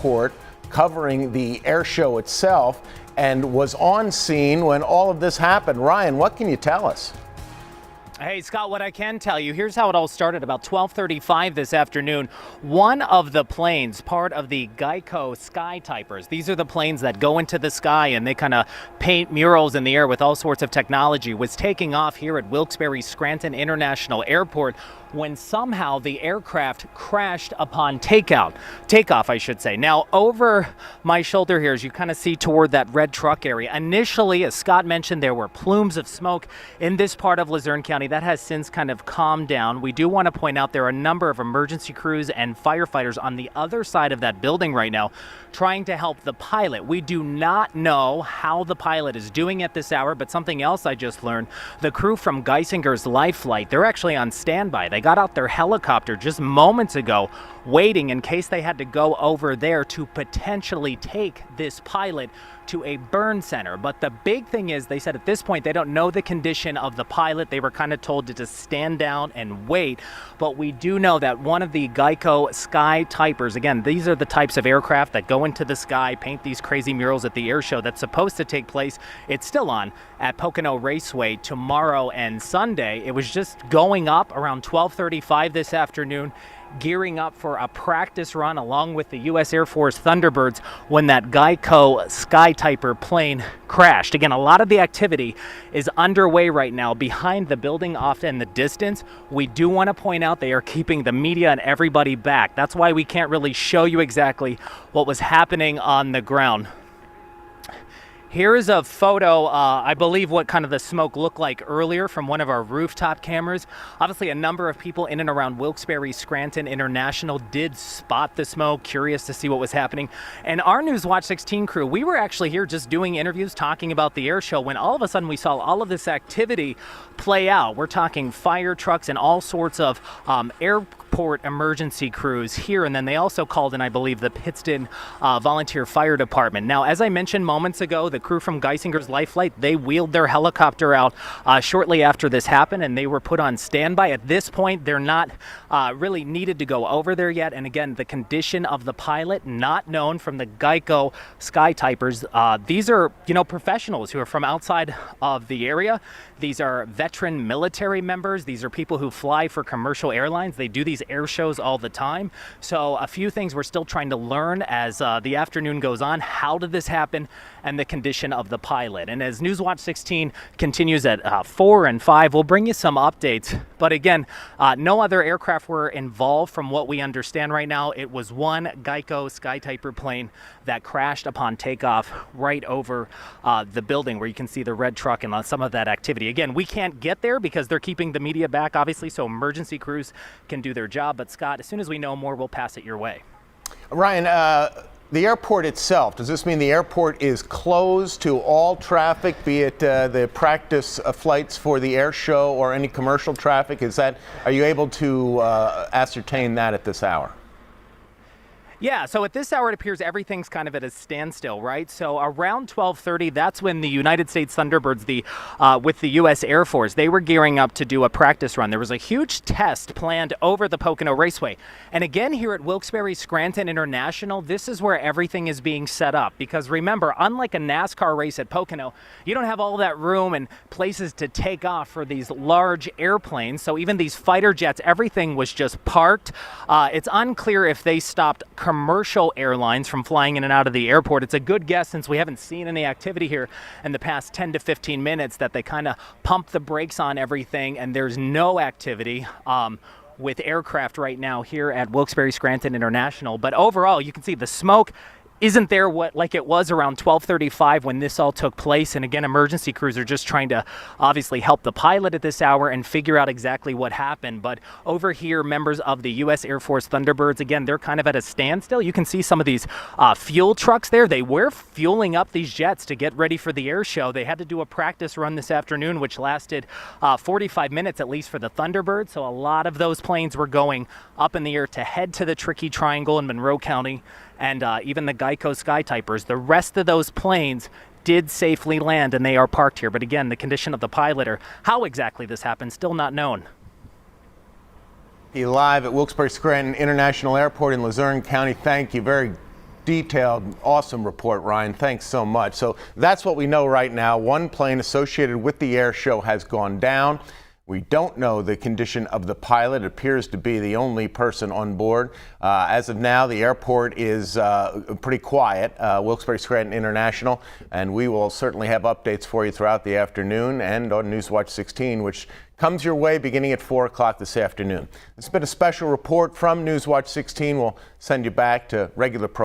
report covering the air show itself and was on scene when all of this happened. Ryan, what can you tell us? Hey, Scott, what I can tell you, here's how it all started about 12:35 this afternoon. One of the planes, part of the Geico Sky Typers, these are the planes that go into the sky and they kind of paint murals in the air with all sorts of technology, was taking off here at Wilkes-Barre Scranton International Airport when somehow the aircraft crashed upon takeoff, I should say. Now, over my shoulder here, as you kind of see toward that red truck area, initially, as Scott mentioned, there were plumes of smoke in this part of Luzerne County. That has since kind of calmed down. We do want to point out there are a number of emergency crews and firefighters on the other side of that building right now trying to help the pilot. We do not know how the pilot is doing at this hour, but something else I just learned, the crew from Geisinger's Life Flight, they're actually on standby. They got out their helicopter just moments ago, waiting in case they had to go over there to potentially take this pilot to a burn center. But the big thing is, they said at this point they don't know the condition of the pilot. They were kind of told to just stand down and wait. But we do know that one of the Geico Sky Typers, again, these are the types of aircraft that go into the sky, paint these crazy murals at the air show that's supposed to take place. It's still on at Pocono Raceway tomorrow and Sunday. It was just going up around 12:35 this afternoon, gearing up for a practice run along with the U.S. Air Force Thunderbirds when that Geico Sky Typer plane crashed. Again, a lot of the activity is underway right now behind the building off in the distance. We do want to point out they are keeping the media and everybody back. That's why we can't really show you exactly what was happening on the ground. Here is a photo, I believe what kind of the smoke looked like earlier from one of our rooftop cameras. Obviously, a number of people in and around Wilkes-Barre Scranton International did spot the smoke, curious to see what was happening. And our News Watch 16 crew, we were actually here just doing interviews, talking about the air show, when all of a sudden we saw all of this activity play out. We're talking fire trucks and all sorts of airport emergency crews here, and then they also called in, I believe, the Pittston Volunteer Fire Department. Now, as I mentioned moments ago, the crew from Geisinger's Life Flight, they wheeled their helicopter out shortly after this happened, and they were put on standby. At this point, they're not really needed to go over there yet. And again, the condition of the pilot, not known from the Geico Sky Typers. These are, professionals who are from outside of the area. These are veteran military members. These are people who fly for commercial airlines. They do these air shows all the time. So a few things we're still trying to learn as the afternoon goes on. How did this happen? And the condition of the pilot. And as Newswatch 16 continues at 4 and 5, we'll bring you some updates. But again, no other aircraft were involved from what we understand right now. It was one Geico Sky Typer plane that crashed upon takeoff right over the building where you can see the red truck and some of that activity. Again, we can't get there because they're keeping the media back, obviously, so emergency crews can do their job. But Scott, as soon as we know more, we'll pass it your way. Ryan, the airport itself, does this mean the airport is closed to all traffic, be it the practice flights for the air show or any commercial traffic? Are you able to ascertain that at this hour? Yeah, so at this hour, it appears everything's kind of at a standstill, right? So around 12:30, that's when the United States Thunderbirds, with the U.S. Air Force, they were gearing up to do a practice run. There was a huge test planned over the Pocono Raceway. And again, here at Wilkes-Barre Scranton International, this is where everything is being set up. Because remember, unlike a NASCAR race at Pocono, you don't have all that room and places to take off for these large airplanes. So even these fighter jets, everything was just parked. It's unclear if they stopped commercial airlines from flying in and out of the airport. It's a good guess, since we haven't seen any activity here in the past 10 to 15 minutes, that they kind of pump the brakes on everything and there's no activity with aircraft right now here at Wilkes-Barre Scranton International. But overall, you can see the smoke isn't there like it was around 12:35 when this all took place. And again, emergency crews are just trying to obviously help the pilot at this hour and figure out exactly what happened. But over here, members of the U.S. Air Force Thunderbirds, again, they're kind of at a standstill. You can see some of these fuel trucks there. They were fueling up these jets to get ready for the air show. They had to do a practice run this afternoon, which lasted 45 minutes at least for the Thunderbird. So a lot of those planes were going up in the air to head to the Tricky Triangle in Monroe County. And even the Geico Sky Typers, the rest of those planes did safely land and they are parked here. But again, the condition of the pilot or how exactly this happened, still not known. Live at Wilkes-Barre Scranton International Airport in Luzerne County. Thank you. Very detailed, awesome report, Ryan. Thanks so much. So that's what we know right now. One plane associated with the air show has gone down. We don't know the condition of the pilot. It appears to be the only person on board. As of now, the airport is pretty quiet, Wilkes-Barre Scranton International, and we will certainly have updates for you throughout the afternoon and on Newswatch 16, which comes your way beginning at 4 o'clock this afternoon. It's been a special report from Newswatch 16. We'll send you back to regular programming.